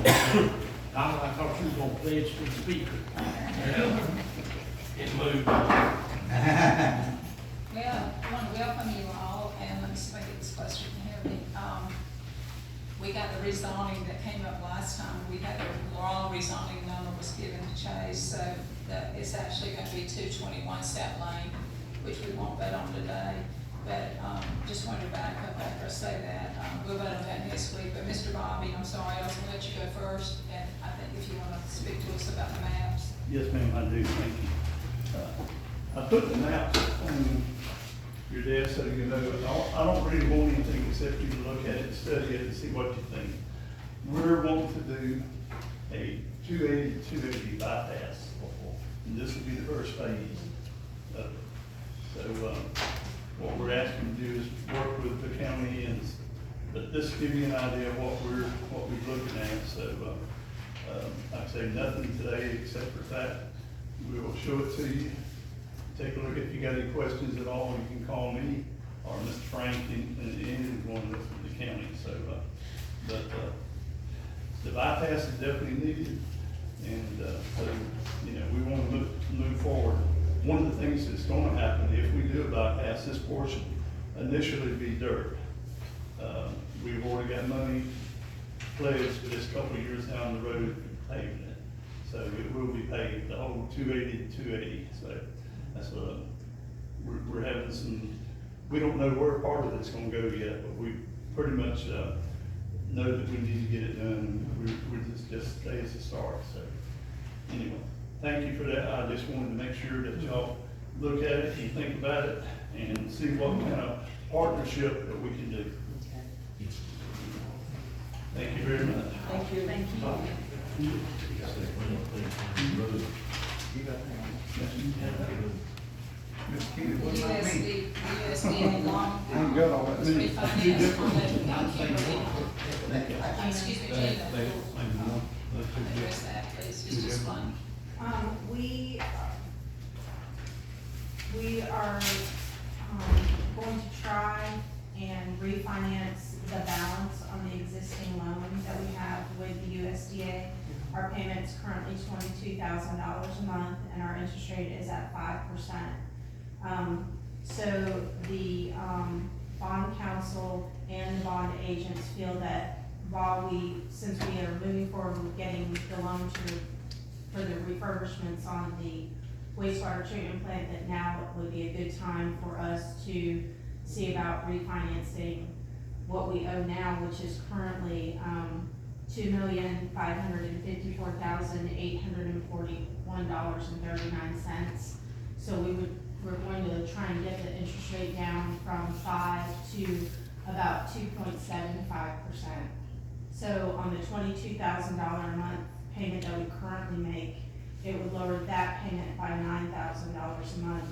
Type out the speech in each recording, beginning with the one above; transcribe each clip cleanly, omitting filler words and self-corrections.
Donna, I thought you was gonna pledge to the speaker. It moved. Well, I want to welcome you all, and let me see if I get this closer to hear me. We got the rezoning that came up last time. We had the law rezoning number was given to Chase, so that it's actually going to be 221 South Lane, which we won't vote on today. But just wanted to back up after I say that. We'll vote on that next week. But Mr. Bobby, I'm sorry, I was going to let you go first, and I think if you want to speak to us about the maps. Yes, ma'am, I do, thank you. I put the maps on your desk so you know, I don't really want anything except you to look at it, study it, and see what you think. We're wanting to do a 280 bypass, and this will be the first phase of it. So, what we're asking to do is work with the county, and but this will give you an idea of what we're looking at. So, like I say, nothing today except for that. We will show it to you. Take a look. If you got any questions at all, you can call me or Mr. Frank and anyone with the county. So, the bypass is definitely needed, and so we want to move forward. One of the things that's going to happen if we do a bypass, this portion initially be dirt. We've already got money pledged for this couple of years down the road paving it. So it will be paved, the whole 280 to 280. So that's what we're having some, we don't know where part of it's going to go yet, but we pretty much know that we need to get it done. We're just stay as a start. So anyway, thank you for that. I just wanted to make sure that y'all look at it and think about it and see what kind of partnership that we can do. Thank you very much. Thank you. Thank you. USDA loan. I ain't got all that. Was refinanced on that. Excuse me, Gina. Address that, please, just explain. We are going to try and refinance the balance on the existing loan that we have with the USDA. Our payment's currently $22,000 a month, and our interest rate is at 5%. So the bond counsel and the bond agents feel that since we are moving forward with getting the loan for the refurbishments on the wastewater treatment plant, that now would be a good time for us to see about refinancing what we owe now, which is currently $2,554,841.39. So we're going to try and get the interest rate down from 5 to about 2.75%. So on the $22,000 a month payment that we currently make, it would lower that payment by $9,000 a month.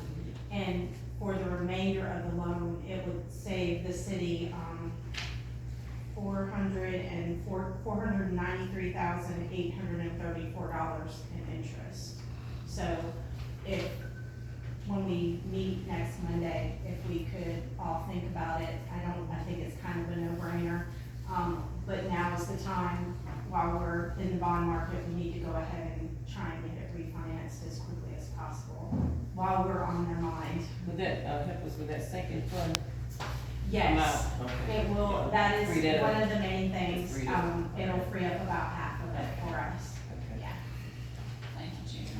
And for the remainder of the loan, it would save the city $493,834 in interest. So when we meet next Monday, if we could all think about it, I think it's kind of a no-brainer. But now is the time, while we're in the bond market, we need to go ahead and try and get it refinanced as quickly as possible, while we're on their mind. Would that help us with that second fund? Yes, Okay. it will, that is Free that one up. of the main things, Free that up. it'll free up about half of it for us, Okay. yeah. Thank you, Gina.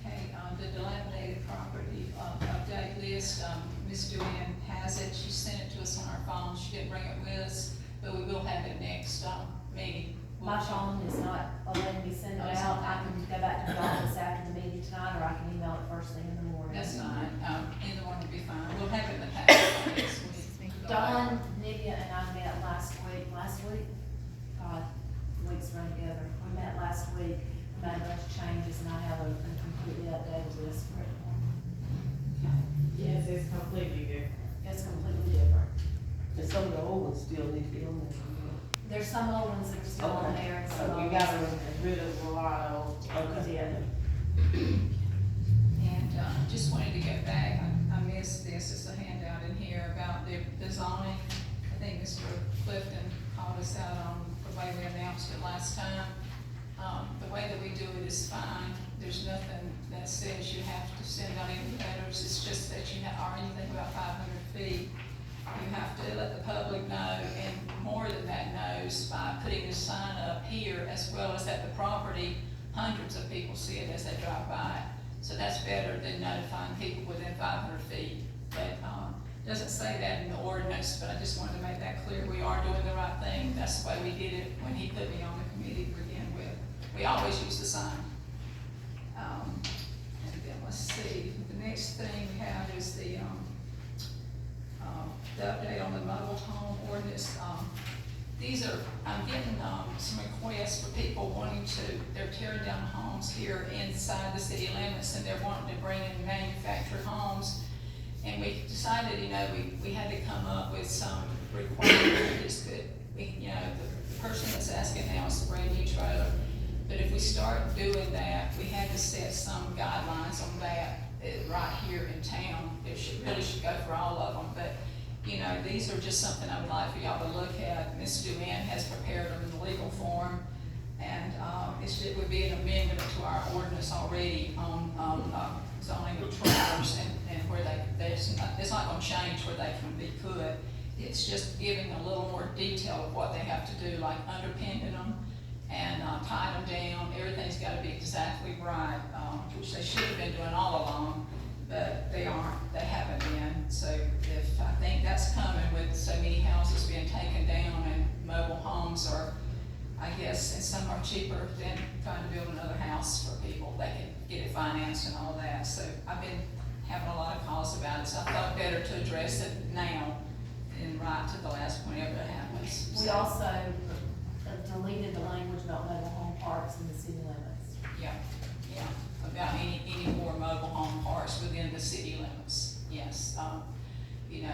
Okay, the dilapidated property update list, Ms. Joanne has it. She sent it to us on our phone. She didn't bring it with us, but we will have it next meeting. My phone is not letting me send it out. I can go back to the office after the meeting tonight, or I can email it first thing in the morning. That's fine. Either one will be fine. We'll have it in the packet next week. Dawn, Nivea, and I met last week, God, weeks run together. We met last week, made a bunch of changes, and I have a completely updated list for it. Yes, it's completely different. It's completely different. And some of the old ones still need to be on there. There's some old ones that are still on Okay. there, and So some we old got ones. rid of a lot of, Yeah. And just wanted to get back, I missed this, it's a handout in here about the zoning. I think Mr. Clifton called us out on the way we announced it last time. The way that we do it is fine. There's nothing that says you have to send out any letters. It's just that you have, or anything about 500 feet. You have to let the public know, and more than that knows by putting a sign up here, as well as at the property. Hundreds of people see it as they drive by. So that's better than notifying people within 500 feet. But, doesn't say that in the ordinance, but I just wanted to make that clear. We are doing the right thing. That's the way we did it when he put me on the committee to begin with. We always use the sign. And then let's see, the next thing we have is the update on the mobile home ordinance. I'm getting some requests for people wanting to, they're tearing down homes here inside the city limits, and they're wanting to bring in manufactured homes. And we decided, we had to come up with some requirements that, the person that's asking now is a brand new trailer. But if we start doing that, we had to set some guidelines on that right here in town. It really should go for all of them. But, these are just something I would like for y'all to look at. Ms. Duane has prepared them in the legal form. And it would be an amendment to our ordinance already on zoning of trailers and where it's not gonna change where they can be put. It's just giving a little more detail of what they have to do, like underpinning them and tie them down. Everything's gotta be exactly right, which they should have been doing all along, but they aren't, they haven't been. So I think that's coming with so many houses being taken down and mobile homes are, I guess, and some are cheaper than trying to build another house for people. They can get it financed and all that. So I've been having a lot of calls about it, so I thought better to address it now and right to the last whenever it happens. We So, also deleted the language about mobile home parks in the city limits. Yeah, about any more mobile home parks within the city limits, yes. We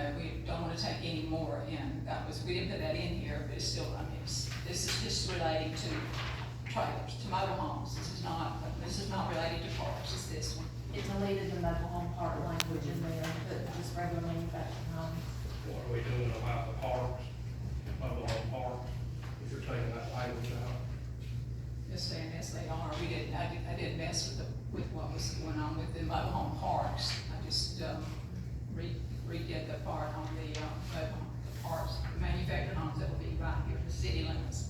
don't want to take any more in. We didn't put that in here, but it's still, this is just relating to trailers, to mobile homes. This is not related to parks, it's this one. It deleted the mobile home park language in there, but just regular manufactured homes. What are we doing about the parks, mobile home parks, if you're taking that language out? Just saying, yes, they are. I didn't mess with what was going on with the mobile home parks. I just, redid the part on the, mobile home parks, the manufactured homes that will be right here in the city limits.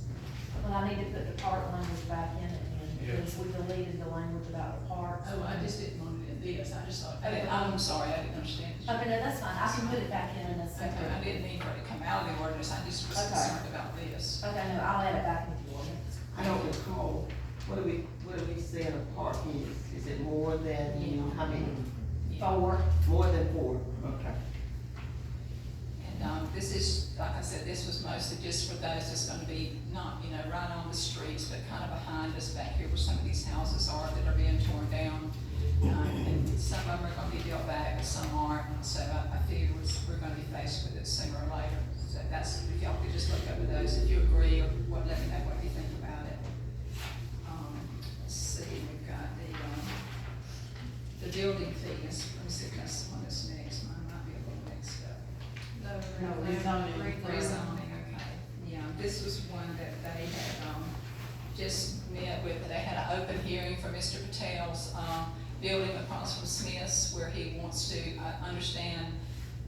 But I need to put the park language back in it again, Yeah. because we deleted the language about the parks. Oh, I just didn't want it in this. I just thought, I'm sorry, I didn't understand. Okay, no, that's fine, I can put it back in a Okay, separate. I didn't mean for it to come out of the ordinance. I just was Okay. concerned about this. Okay, no, I'll add it back into the ordinance. I don't recall, what do we say a park is? Is it more than, how many? Four. More than 4? Okay. And, this is, like I said, this was mostly just for those that's gonna be not, right on the streets, but kind of behind us back here where some of these houses are that are being torn down. And some of them are gonna be built back, but some aren't, and so I figure we're gonna be faced with it sooner or later. So that's, if y'all could just look over those, if you agree, or what, let me know what you think about it. Let's see, we've got the building fees. Let me see if that's the one that's next. Mine might be a little mixed up. No, rezoning. Rezoning, okay. Yeah, this was one that they had, just met with. They had an open hearing for Mr. Patel's, building across from Smith's, where he wants to, understand,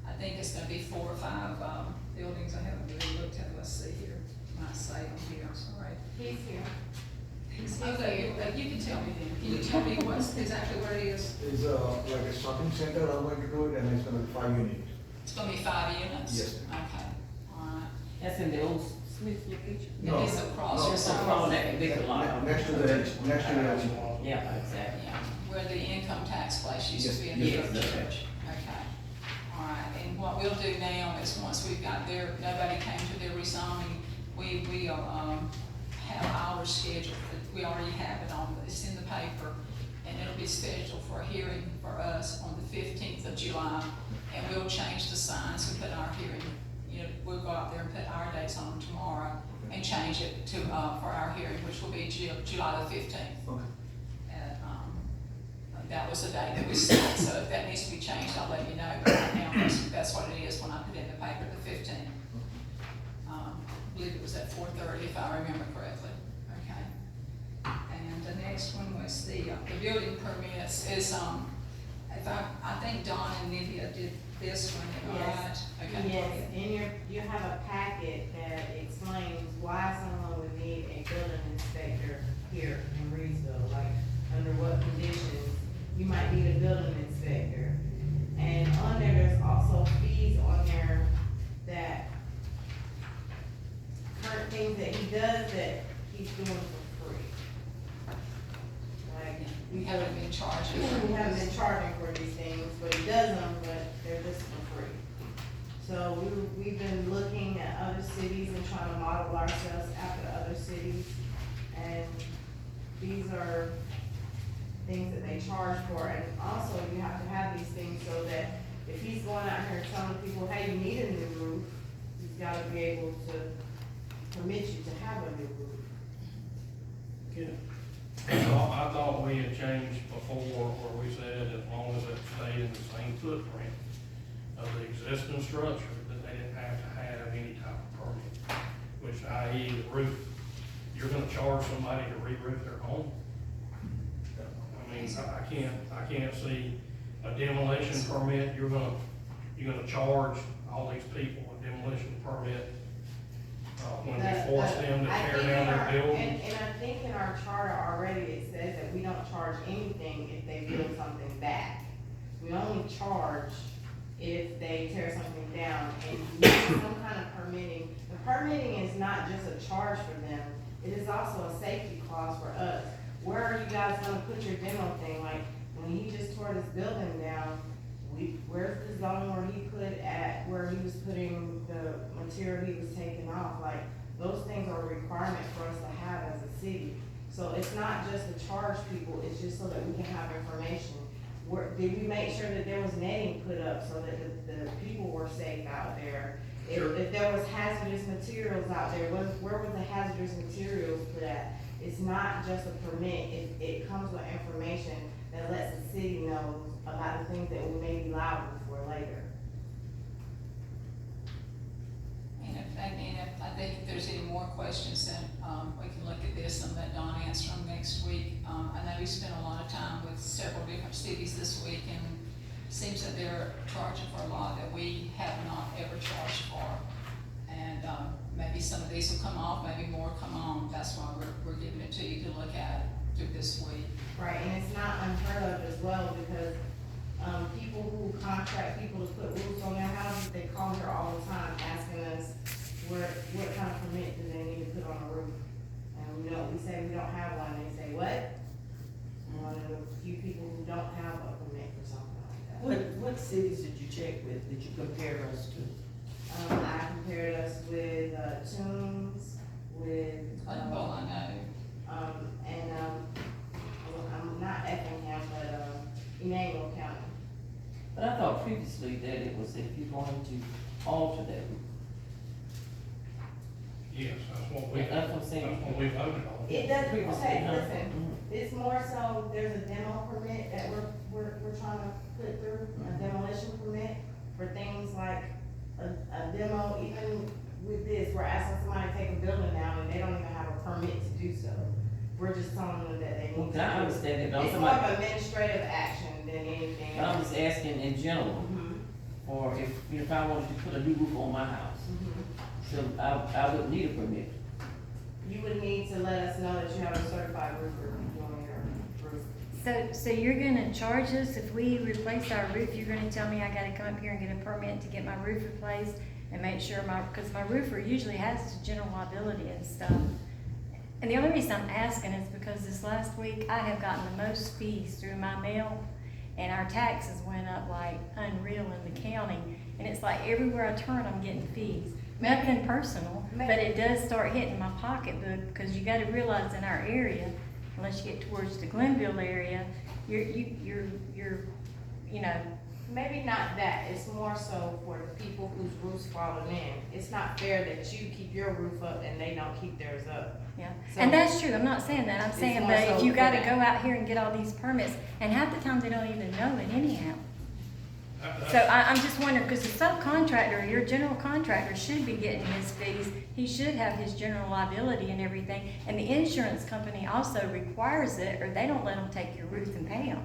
I think it's gonna be 4 or 5, buildings. I haven't really looked at it. Let's see here. Might say on here, I'm sorry. He's here. Okay, you can tell me then. Can you tell me what's exactly what it is? Is like a shopping center, I'm going to do it, and it's gonna be 5 units. It's gonna be 5 units? Yes. Okay, all right. That's in the old Smith location? No. It is across. No. or It's something. across that big lot. Next to the, Yeah, exactly. Yeah, where the income tax place used to be in Yes, the yes. church. Okay, all right, and what we'll do now is, once we've got nobody came to their rezoning, we'll, have ours scheduled. We already have it on, it's in the paper, and it'll be scheduled for a hearing for us on the 15th of July, and we'll change the signs and put our hearing, we'll go out there and put our dates on them tomorrow, and change it to, for our hearing, which will be July the 15th. Okay. That was the day that we set, so if that needs to be changed, I'll let you know, but right now, that's what it is when I put it in the paper, the 15th. I believe it was at 4:30, if I remember correctly. building permits is, if I think Don and Nivea did this one, right? Yes. Okay. Yes, in you have a packet that explains why someone would need a building inspector here in Reidsville, like under what conditions you might need a building inspector. And on there, there's also fees on there that current things that he does that he's doing for free. Like, We haven't been charging. we haven't been charging for these things, but he does them, but they're just for free. So we've been looking at other cities and trying to model ourselves after other cities. And these are things that they charge for. And also you have to have these things so that if he's going out here telling people, hey, you need a new roof, he's gotta be able to permit you to have a new roof. I thought we had changed before where we said as long as it stayed in the same footprint of the existing structure, that they didn't have to have any type of permit, which i.e. the roof, you're gonna charge somebody to re-roof their home? I mean, I can't see a demolition permit, you're gonna charge all these people a demolition permit, when we force them to tear down their buildings. And I think in our charter already, it says that we don't charge anything if they build something back. We only charge if they tear something down, and you need some kind of permitting. The permitting is not just a charge for them, it is also a safety clause for us. Where are you guys gonna put your demo thing? Like, when he just tore this building down, where's the zone where he put at, where he was putting the material he was taking off? Like, those things are a requirement for us to have as a city. So it's not just to charge people, it's just so that we can have information. Did we make sure that there was netting put up so that the people were safe out there? If there was hazardous materials out there, where was the hazardous materials put at? It's not just a permit, it comes with information that lets the city know about the things that we may be liable for later. And I think if there's any more questions, then, we can look at this and let Don answer them next week. I know we spent a lot of time with several different cities this week, and it seems that they're charging for a lot that we have not ever charged for. And, maybe some of these will come off, maybe more come on, that's why we're giving it to you to look at through this week. Right, and it's not unheard of as well, because, people who contract people to put roofs on their houses, they call here all the time asking us what kind of permit do they need to put on a roof? And we say we don't have one, they say, what? One of the few people who don't have a permit for something like that. What cities did you check with, did you compare us to? I compared us with, Toombs, with, Well, I know. and, I'm not Effingham, but, Emmanuel County. But I thought previously that it was if you wanted to alter that roof. Yes, that's what we, Yeah, that's what I'm saying. that's what we voted on. It does, Previously, okay, huh? listen, Mhm. it's more so, there's a demo permit that we're trying to put through, a demolition permit for things like a demo, even with this, we're asking somebody to take a building down and they don't even have a permit to do so. We're just telling them that they need to. Okay, I understand that, but I'm It's more talking of administrative action than anything I'm else. just asking in general, Mhm, or if I wanted to put a new roof on my house, mhm. so I would need a permit. You would need to let us know that you have a certified roofer doing your roof. So you're gonna charge us if we replace our roof, you're gonna tell me I gotta come up here and get a permit to get my roof replaced and make sure cause my roofer usually has general liability and stuff. And the only reason I'm asking is because this last week, I have gotten the most fees through my mail, and our taxes went up like unreal in the county, and it's like everywhere I turn, I'm getting fees. Nothing personal, but it does start hitting my pocketbook, because you gotta realize in our area, unless you get towards the Glenville area, you're, you know, Maybe not that, it's more so for the people whose roofs falling in. It's not fair that you keep your roof up and they don't keep theirs up. yeah. So- And that's true, I'm not saying that, I'm It's saying, more but if so you for gotta that. go out here and get all these permits, and half the time they don't even know it anyhow. So I'm just wondering, because the subcontractor, your general contractor should be getting his fees. He should have his general liability and everything. And the insurance company also requires it, or they don't let them take your roof and pay them.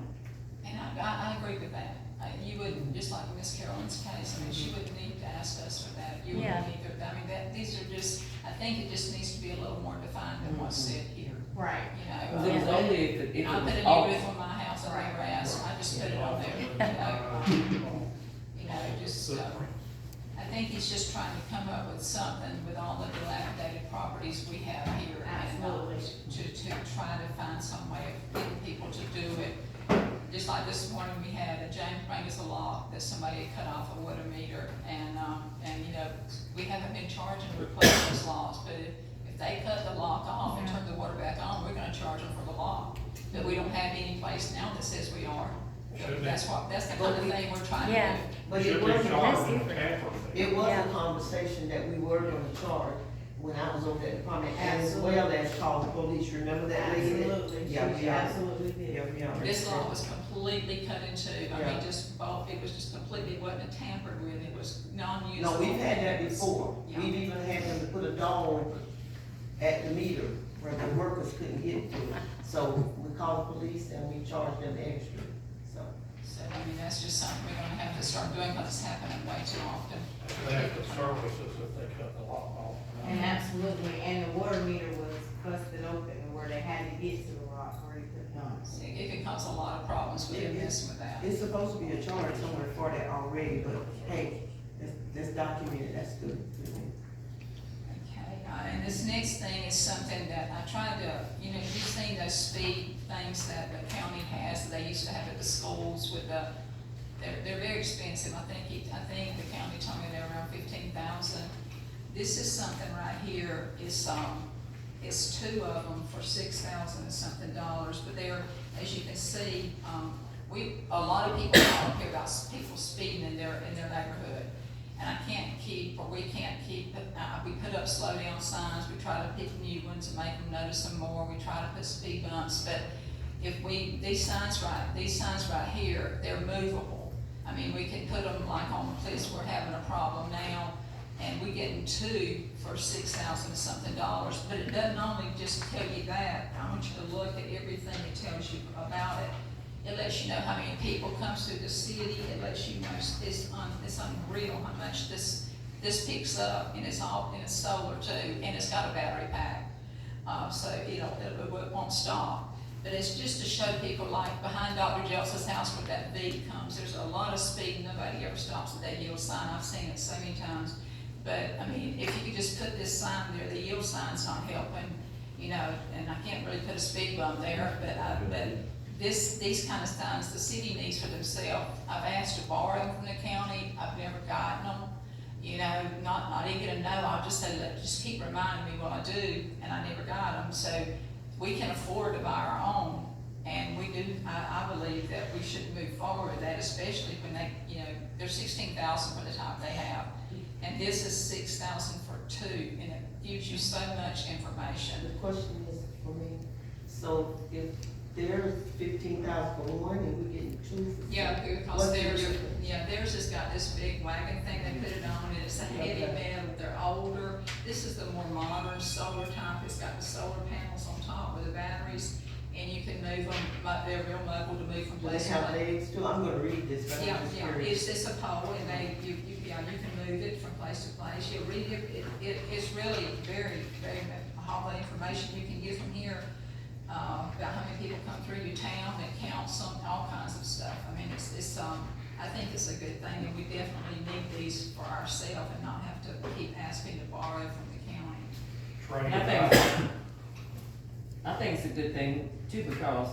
And I agree with that. You wouldn't, just like in Miss Carolyn's case, I mean, she wouldn't need to ask us for that. You Yeah. wouldn't either. I mean, these are just, I think it just needs to be a little more defined than what's said here. Right. You know, Because it was only if it I put was a new off. roof on my house, I never asked, I just put it on there, you know, just, I think he's just trying to come up with something with all the dilapidated properties we have here. And, Absolutely. to try to find some way of getting people to do it. Just like this morning, we had James bring us a lock that somebody had cut off a water meter, and, you know, we haven't been charging to replace those locks, but if they cut the lock off and turn the water back on, we're gonna charge them for the lock. But we don't have any place now that says we are. Should be. That's the kind of thing we're trying to Yeah. do. But Should it be wasn't, charged That's with camper fee. it was Yeah. a conversation that we were gonna charge when I was over that department, as Absolutely. well as call the police, remember that lady? that- Absolutely. Yeah, She yeah. absolutely did. Yeah, yeah. This law was completely cut in two. I Yeah. mean, it was just completely, wasn't tampered with, it was non-usable. No, we've had that before. Yeah. We've even had them to put a dog at the meter where the workers couldn't get to it. So we called the police and we charged them extra, so. So, I mean, that's just something we're gonna have to start doing, because it's happening way too often. They have to service us if they cut the lock off. And absolutely, and the water meter was busted open where they had to get to the rock where he put nuts. It could cause a lot of problems with them messing with that. It's supposed to be a charge somewhere for that already, but hey, that's documented, that's good. Okay, and this next thing is something that I tried to, you know, you've seen those speed things that the county has, that they used to have at the schools with the, they're very expensive. I think the county told me they're around 15,000. This is something right here, it's two of them for 6,000 and something dollars, but they're, as you can see, a lot of people don't care about people speeding in their neighborhood. And we can't keep, we put up slow down signs, we try to pick new ones and make them notice them more, we try to put speed bumps, but these signs right here, they're movable. I mean, we can put them like on the place we're having a problem now, and we're getting two for 6,000 something dollars, but it doesn't only just tell you that. I want you to look at everything it tells you about it. It lets you know how many people comes through the city, it lets you know, it's unreal how much this picks up, and it's solar too, and it's got a battery pack. So it won't stop. But it's just to show people, like behind Dr. Jelson's house where that V comes, there's a lot of speed, nobody ever stops at that yield sign, I've seen it so many times. But, I mean, if you could just put this sign there, the yield sign's not helping, you know, and I can't really put a speed bump there, but these kind of signs the city needs for themselves. I've asked to borrow them from the county, I've never gotten them, you know, not even a no, I'll just say, just keep reminding me what I do, and I never got them. So we can afford to buy our own, and we do, I believe that we should move forward with that, especially when they, you know, they're 16,000 for the type they have. And this is 6,000 for two, and it gives you so much information. The question is for me, so if there's 15,000 for one and we're getting two for. Yeah, because What's the theirs difference? has got this big wagon thing they put it on, and it's a heavy metal, they're older. This is the more modern solar type, it's got the solar panels on top with the batteries, and you can move them, they're real mobile to move from Do they place to have place. legs too? I'm gonna read this, but I'm just curious. It's a pole, and you can move it from place to place. You'll read it, it's really very, very, all the information you can get from here, about how many people come through your town, that counts on all kinds of stuff. I mean, I think it's a good thing, and we definitely need these for ourselves and not have to keep asking to borrow from the county. Train I think it's a good thing too, because,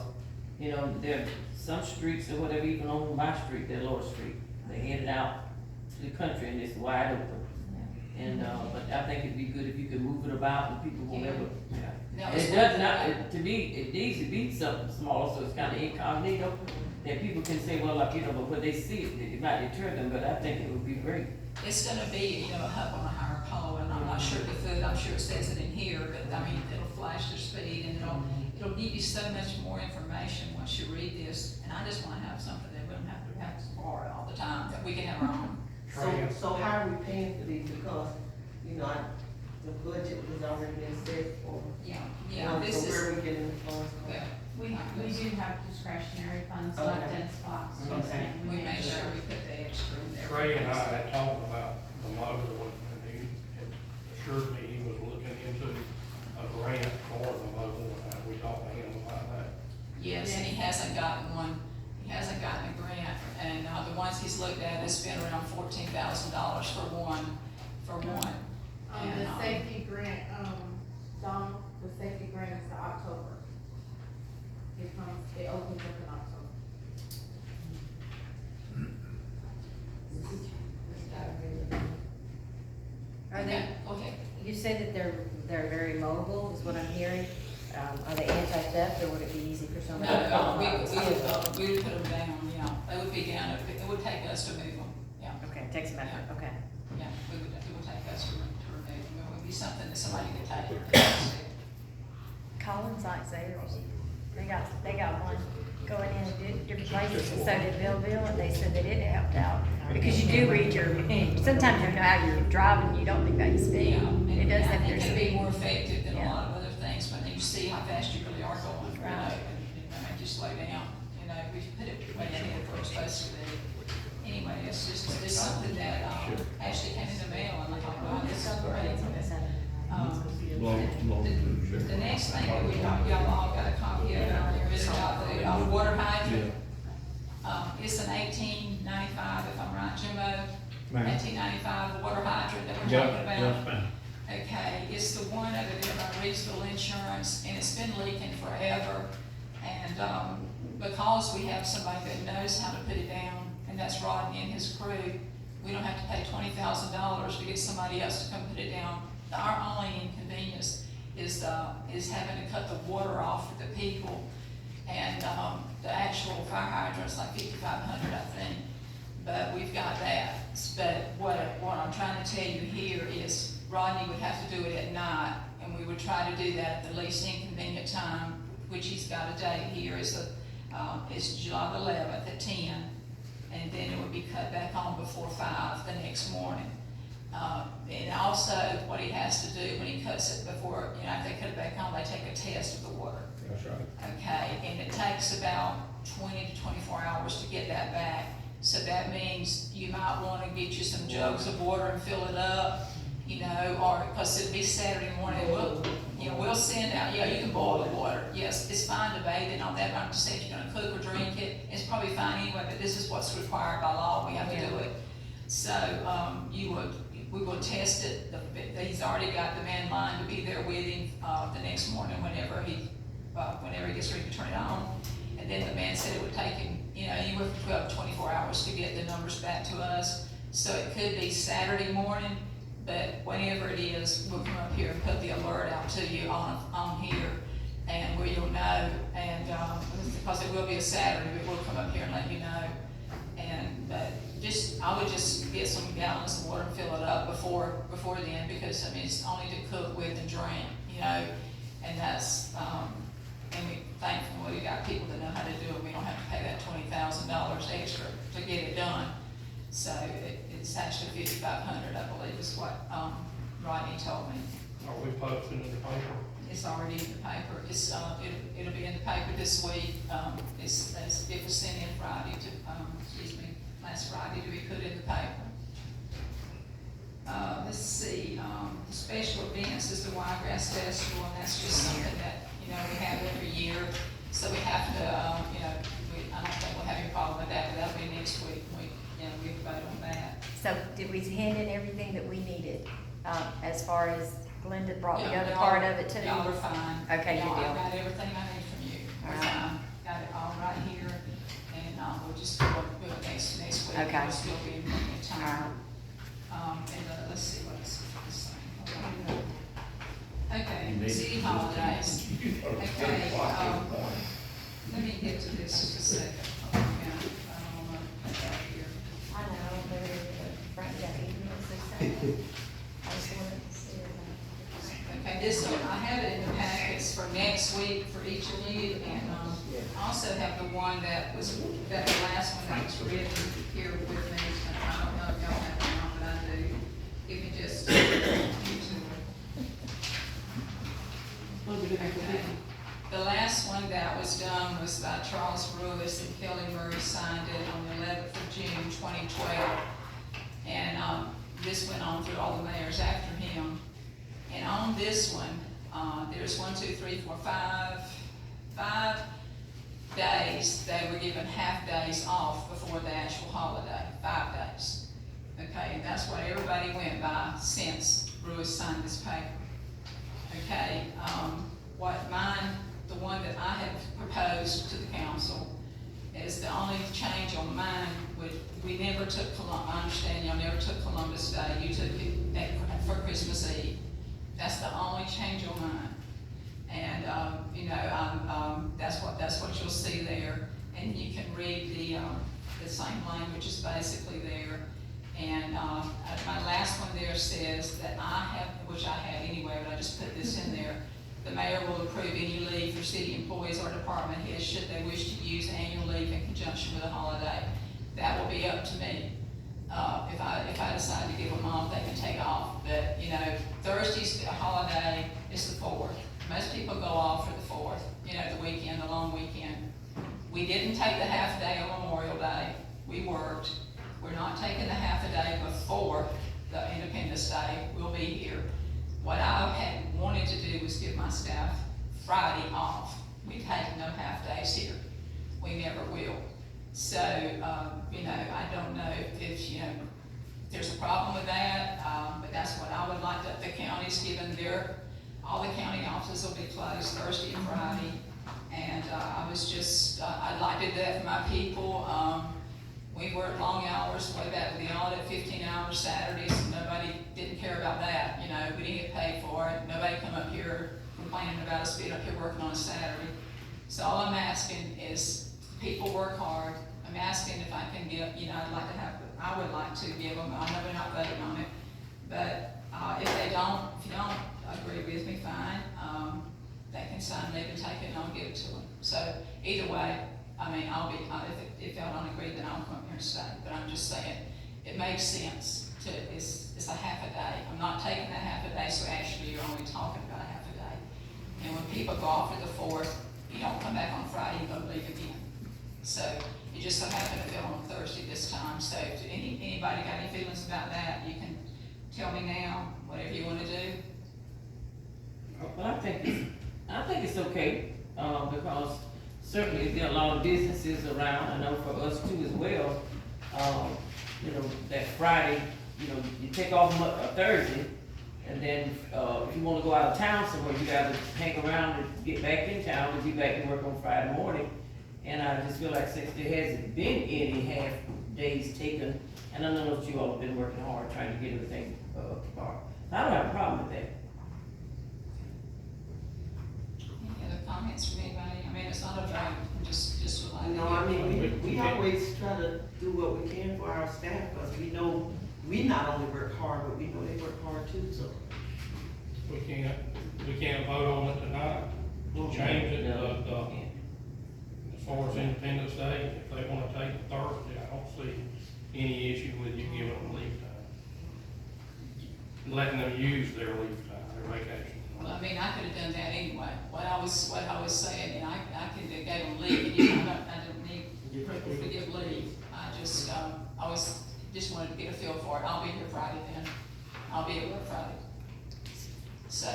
you know, there are some streets or whatever, even on my street, that Lower Street, they headed out to the country and it's wide open. And, but I think it'd be good if you could move it about and people will never, yeah. No, And it's it does one not, thing. it needs to be something small, so it's kind of incognito, that people can say, well, like, you know, but when they see it, it might deter them, but I think it would be great. It's gonna be, you know, a hub on a higher pole, and I'm not sure the foot, I'm sure it says it in here, but I mean, it'll flash their speed, and it'll give you so much more information once you read this, and I just wanna have something that wouldn't have to borrow it all the time, that we can have our own. Trey, So how are we paying for these? Because, you know, the budget was already been set for. Yeah, this So where is, are we getting the funds from? well, We do have discretionary funds left in spots. so Okay. we made sure we put the extra in there. Trey and I had talked about the motor, and he had assured me he was looking into a grant for the motor, and we talked to him about that. Yes, and he hasn't gotten one, he hasn't gotten a grant, and, the ones he's looked at has been around $14,000 for one. And, The safety grant, Donald, the safety grant is the October. It opens up in October. Are they, Go ahead. you said that they're very mobile, is what I'm hearing. Are they anti-theft, or would it be easy for No, somebody to call? we would put them down, yeah, they would be down, it would take us to move them, yeah, Okay, it takes some effort, okay. yeah, it would take us to remove them, it would be something that somebody could take. Collins likes theirs. They got one going in at different places, and so did Belleville, and they said that it helped out. Because you do read sometimes you know how you're driving, you don't think about your speed. Yeah, and It does I have think their it'd be speed. more effective than a Yeah. lot of other things, but then you see how fast you really are going, you know, Right. and make you slow down, you know, if you put it way ahead where it's supposed to be. Anyway, it's something that, actually came in the mail, and I thought, wow, this is great. The next thing that we got, y'all all got a copy of earlier, is about the water hydrant. It's an 1895, if I'm right, Jimbo, 1895 water hydrant that we're talking about. Okay, it's the one over there by Reidsville Insurance, and it's been leaking forever. And, because we have somebody that knows how to put it down, and that's Rodney and his crew, we don't have to pay $20,000 to get somebody else to come put it down. Our only inconvenience is having to cut the water off for the people. And, the actual fire hydrant's like 5,500, I think, but we've got that. But what I'm trying to tell you here is Rodney would have to do it at night, and we would try to do that at the least inconvenient time, which he's got a date here, it's July the 11th at 10, and then it would be cut back on before 5 the next morning. And also, what he has to do when he cuts it before, you know, if they cut it back on, they take a test of the water. That's right. Okay, and it takes about 20 to 24 hours to get that back. So that means you might want to get you some jugs of water and fill it up, you know, or, because it'll be Saturday morning, we'll send out, yeah, you can boil the water. Yes, it's fine to bathe in on that, but I'm just saying if you're gonna cook or drink it, it's probably fine anyway, but this is what's required by law, we have to do it. So, we will test it, he's already got the man line to be there with him, the next morning whenever he gets ready to turn it on. And then the man said it would take him, you know, anywhere from 12 to 24 hours to get the numbers back to us. So it could be Saturday morning, but whenever it is, we'll come up here and put the alert out to you on here, and where you'll know, and, because it will be a Saturday, but we'll come up here and let you know. And, I would just get some gallons of water and fill it up before then, because, I mean, it's only to cook with and drink, you know, and that's, and we thankfully we got people that know how to do it. We don't have to pay that $20,000 extra to get it done. So it's actually 5,500, I believe, is what Rodney told me. Are we posting in the paper? It's already in the paper. It's it'll be in the paper this week. It was sent in Friday last Friday to be put in the paper. Let's see. The special events is the Wiregrass Festival, and that's just something that, you know, we have every year. So we have to, you know, I don't think we'll have any problem with that, but that'll be next week. We can vote on that. So did we hand in everything that we needed, as far as Glenda brought the Yeah, other y'all- part of it too? Y'all are fine. Okay, good Y'all, deal. I got everything I need from you. We're All right. fine. Got it all right here, and, we'll just do it next week. Okay. We'll still be in plenty of All time. And, let's see what's this thing. Okay, city holidays. Okay, let me get to this just a second. Oh, yeah, I don't wanna put that here. I know, but Frank got emails this Saturday. I just wanted to see it. Okay, this one, I have it in the packets for next next week for each of you, and, I also have the one that the last one that was written here with me, and I don't know if y'all have it or not, but I do. Give me just, What are we looking for? Okay. The last one that was done was by Charles Lewis, and Kelly Murray signed it on the 11th of June, 2012. And, this went on through all the mayors after him. And on this one, there's 5 days, they were given half days off before the actual holiday, 5 days. Okay, and that's what everybody went by since Lewis signed this paper. Okay, the one that I have proposed to the council is the only change on mine we never took I understand y'all never took Columbus Day, you took it for Christmas Eve. That's the only change on mine. And, that's what you'll see there. And you can read the same language is basically there. And, my last one there says that which I have anyway, but I just put this in there. The mayor will approve any leave for city employees or department heads should they wish to use annual leave in conjunction with a holiday. That will be up to me. If I decide to give them off, they can take off. But, Thursday's a holiday, it's the 4th. Most people go off for the 4th, the weekend, the long weekend. We didn't take the half a day on Memorial Day. We worked. We're not taking the half a day before the Independence Day. We'll be here. What I had wanted to do was give my staff Friday off. We take no half days here. We never will. So, I don't know if there's a problem with that, but that's what I would like the county's given all the county offices will be closed Thursday and Friday. And, I'd like to do that for my people. We worked long hours way back with the audit, 15 hours Saturdays, and nobody didn't care about that. We didn't get paid for it. Nobody come up here complaining about us being up here working on a Saturday. So all I'm asking is people work hard. I'm asking if I can give, I would like to give them, I know we're not voting on it, but if you don't agree with me, fine. They can sign leave and take it and I'll give it to them. So either way, if y'all don't agree, then I'll come up here and stay. But I'm just saying, it makes sense it's a half a day. I'm not taking that half a day, so actually you're only talking about a half a day. And when people go off for the 4th, you don't come back on Friday and go leave again. So it just so happened to fell on Thursday this time. So if anybody got any feelings about that, you can tell me now, whatever you want to do. Well, I think it's okay, because certainly there are a lot of businesses around, I know for us too as well. That Friday, you take off a Thursday, and then, if you wanna go out of town somewhere, you gotta hang around and get back in town to be back and work on Friday morning. And I just feel like since there hasn't been any half days taken, and I know that you all have been working hard trying to get everything, apart. I don't have a problem with that. Any other comments from anybody? It's not a vote, I'm just like. No, we always try to do what we can for our staff, because we know we not only work hard, but we know they work hard too, so. We can't vote on it tonight, change it, as far as Independence Day, if they wanna take it Thursday, I don't see any issue with you giving them leave time. Letting them use their leave time, their vacation. Well, I could have done that anyway. What I was saying, and I could have gave them leave, and I don't need people to give leave. I just wanted to get a feel for it. I'll be here Friday then. I'll be at work Friday. So,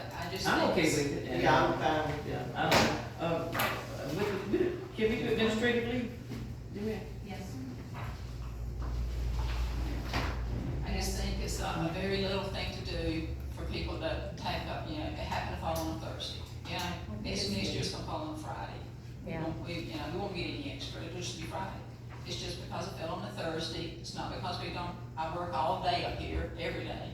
I just. I'm okay with it. Yeah, I'm fine with that. Can we do administrative leave? Do we? Yes. I just think it's a very little thing to do for people to take up, it happened to fall on a Thursday. Next year's gonna fall on Friday. Yeah. We won't get any extra, it'll just be Friday. It's just because it fell on a Thursday, it's not because I work all day up here, every day.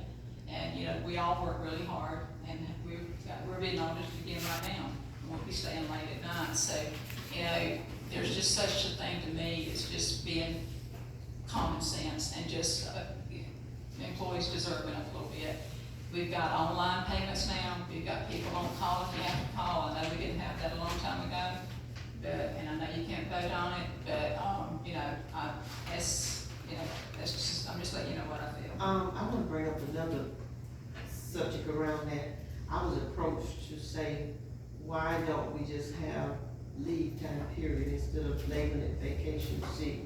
And, we all work really hard, and we're being audited again right now. We won't be staying late at night, so, there's just such a thing to me, it's just being common sense and just, employees deserve it a little bit. We've got online payments now, we've got people on call if you have to call, I know we didn't have that a long time ago, but, and I know you can't vote on it, but, you know, that's, you know, that's just, I'm just letting you know what I feel. I wanna bring up another subject around that. I was approached to say, why don't we just have leave time period instead of labeling it vacation sick?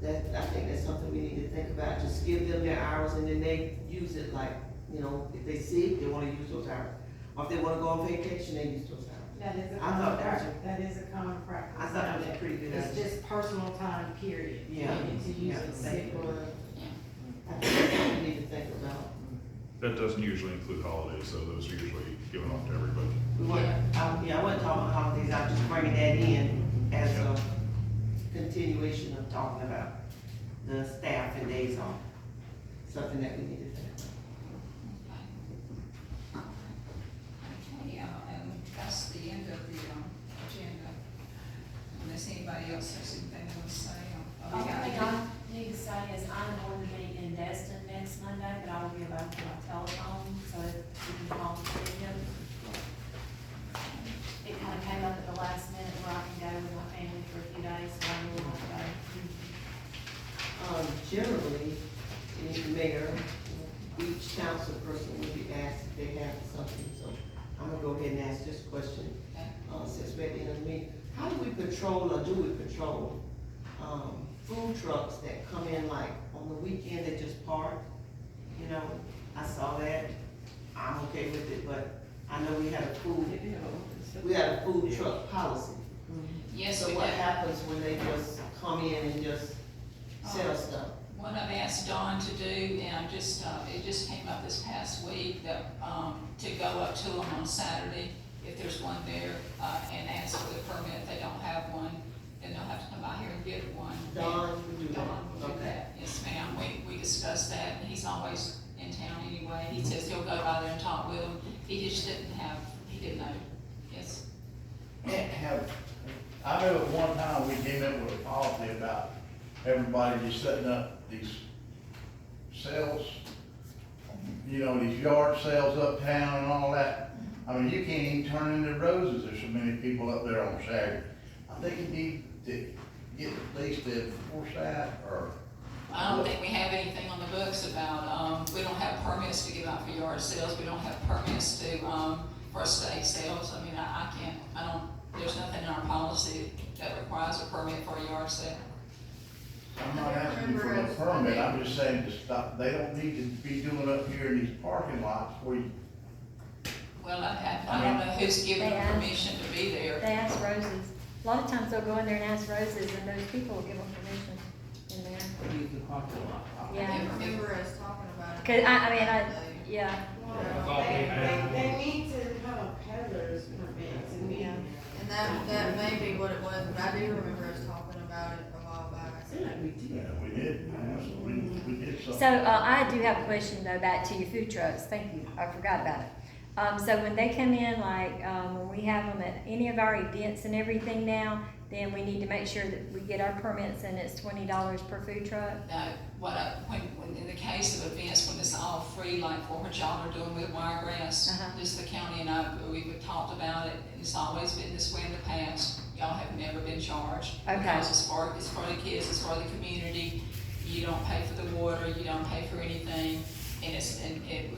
That, I think that's something we need to think about, just give them their hours and then they use it like, you know, if they sick, they wanna use those hours. Or if they wanna go on vacation, they use those hours. That is a I common thought that was- practice, that is a common practice. I thought that was a pretty good It's idea. just personal time, period. Yeah. You need to use Yeah. it sick or. I think that's something we need to think about. That doesn't usually include holidays, so those are usually given off to everybody. We weren't, I wasn't talking about holidays, I was just bringing that in as a continuation of talking about the staff and days off. Something that we need to think about. Okay, and that's the end of the, agenda. Unless anybody else has anything they want to say, The only thing I need to say is I'm going to be in Destin next Monday, but I will be available by telephone, so if you can call me, him. It kind of came up at the last minute where I can go with my family for a few days, so I will not go. Generally, in the mayor, each council person will be asked if they have something, so I'm gonna go ahead and ask this question, since we're at the end of the meeting. How do we patrol, or do we patrol, food trucks that come in like on the weekend, they just park? You know, I saw that, I'm okay with it, but I know we had a food truck policy. Yes, So we what did. happens when they just come in and just sell stuff? What I've asked Dawn to do, and I just, it just came up this past week, that, to go up to them on Saturday, if there's one there, and ask for the permit. If they don't have one, then they'll have to come by here and get one. Dawn will do that. Dawn will do Okay. that, yes ma'am. We discussed that, and he's always in town anyway. He says he'll go by there and talk with them. He just didn't have, he didn't know, yes. I know at one time we came up with a policy about everybody just setting up these sales, you know, these yard sales uptown and all that. I mean, you can't even turn into roses, there's so many people up there on Saturday. I think you need to get the police to enforce that, or. I don't think we have anything on the books about, we don't have permits to give out for yard sales, we don't have permits to, for estate sales. I mean, I can't, there's nothing in our policy that requires a permit for a yard sale. I'm not asking you for a permit, I'm just saying to stop, they don't need to be doing up here in these parking lots where you. Well, I don't know who's given them permission to be there. They ask Roses. A lot of times they'll go in there and ask Roses, and those people will give them permission in there. Use the parking lot. Yeah. I remember us talking about it. 'Cause yeah. I thought we had- They need to have a peddler's permit to me. Yeah. And that may be what it was, but I do remember us talking about it a while back. Yeah, we did, we did something. So, I do have a question though, back to your food trucks, thank you, I forgot about it. So when they come in, like, when we have them at any of our events and everything now, then we need to make sure that we get our permits and it's $20 per food truck? Now, when in the case of events, when it's all free, like what y'all are doing with Wiregrass, just the county and I, we've talked about it, and it's always been this way in the past. Y'all have never been charged. Okay. Because it's for the kids, it's for the community, you don't pay for the water, you don't pay for anything. And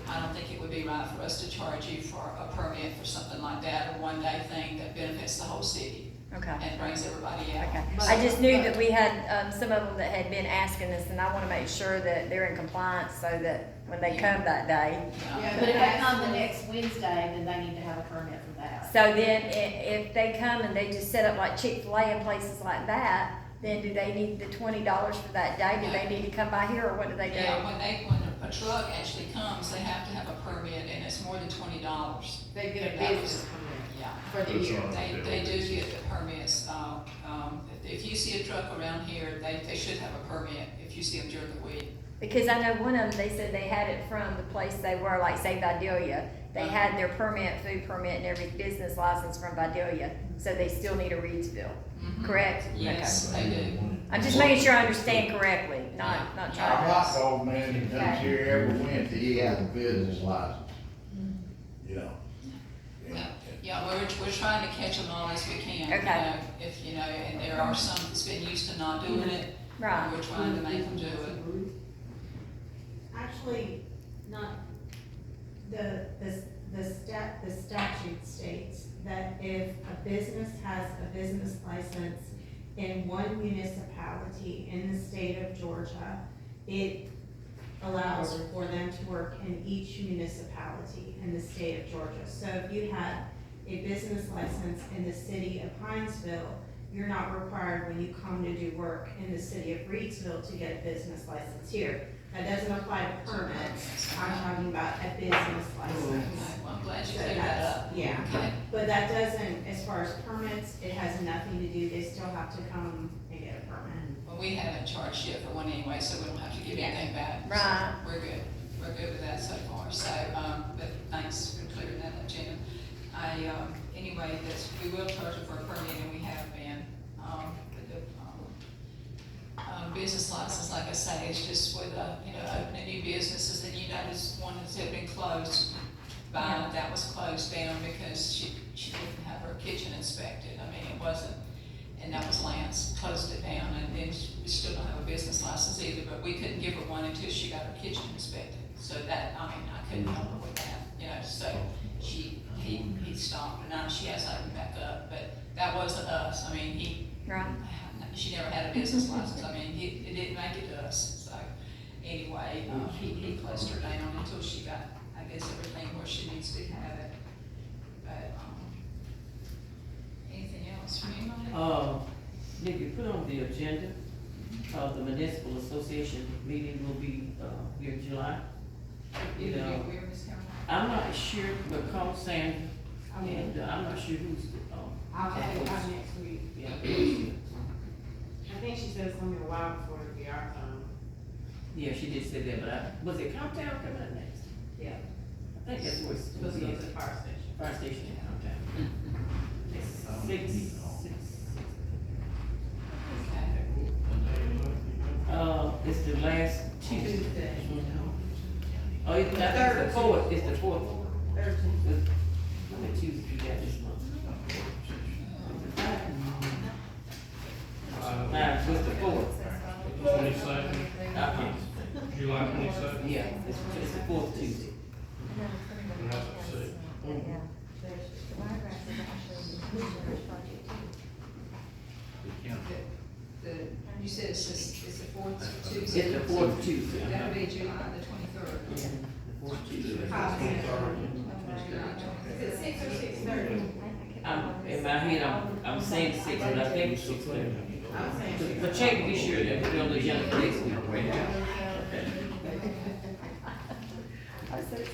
I don't think it would be right for us to charge you for a permit for something like that, a one-day thing that benefits the whole city. Okay. And brings everybody out. Okay, I just knew that we had, some of them that had been asking us, and I wanna make sure that they're in compliance so that when they come that day. Yeah, But if they come the next Wednesday, then they need to have a permit for that. So then, if they come and they just set up like Chick-fil-A and places like that, then do they need the $20 for that day? Do they need to come by here, or what do they do? Yeah, when a truck actually comes, they have to have a permit, and it's more than $20. They get a That was- business permit Yeah, for the year. they do get the permits, if you see a truck around here, they should have a permit if you see them during the week. Because I know one of them, they said they had it from the place they were, like say Vidalia. They had their permit, food permit, and every business license from Vidalia, so they still need a Reidsville, correct? Yes, they do. I'm just making sure I understand correctly. not Our charge hot us. dog man that comes here every Wednesday, he has a business license. You know? Yeah, we're trying to catch them all as we can. you Okay. know, If, you know, and there are some that's been used to not doing it. Right. We're trying to make them do it. Actually, not, the statute states that if a business has a business license in one municipality in the state of Georgia, it allows for them to work in each municipality in the state of Georgia. So if you had a business license in the city of Hinesville, you're not required when you come to do work in the city of Reidsville to get a business license here. That doesn't apply to permits, I'm talking about a business license. Okay, well, I'm glad you So cleared that that's, up. yeah, Okay. but that doesn't, as far as permits, it has nothing to do, they still have to come and get a permit. Well, we haven't charged yet for one anyway, so we don't have to give anything back. So Right. We're good. We're good with that so far. So, but thanks for clearing that up, Gina. Anyway, we will charge them for a permit, and we have been. Business license, like I say, is just with, opening new businesses, and you notice one that's had been closed that was closed down because she didn't have her kitchen inspected. I mean, it wasn't, and that was Lance, closed it down, and then we still don't have a business license either, but we couldn't give her one until she got her kitchen inspected. So that, I couldn't help her with that, so he stopped, and now she has opened back up, but that wasn't us. Right. She never had a business license. It didn't make it to us. So anyway, he closed her down until she got, I guess, everything where she needs to have it. But, anything else from anybody? Nikki, put on the agenda, the municipal association meeting will be, here in July. You know, where Ms. Caroline? I'm not sure, but call Sandra, and I'm not sure who's, I'll have it by next week. yeah. I think she said it's gonna be a while before it'll be our time. Yeah, she did say that, but was it Comptown coming up next? Yeah. I think that's where it's Supposed to go to the fire station. Fire station in Comptown. It's six. Okay. It's the last Tuesday. Tuesday. Oh, I think it's the fourth, it's the fourth. Thursday. The Tuesday we got this month. What's the fourth? 22nd, July 22nd. Yeah, it's the fourth Tuesday. And that's at 6. You said it's the fourth Tuesday? It's the fourth Tuesday. That'll be July the 23rd. The fourth Tuesday. Is it 6 or 6:30? In my head, I'm saying six, but I think it's 6:30. I'm saying. But check to be sure that put it on the agenda for next week. I said,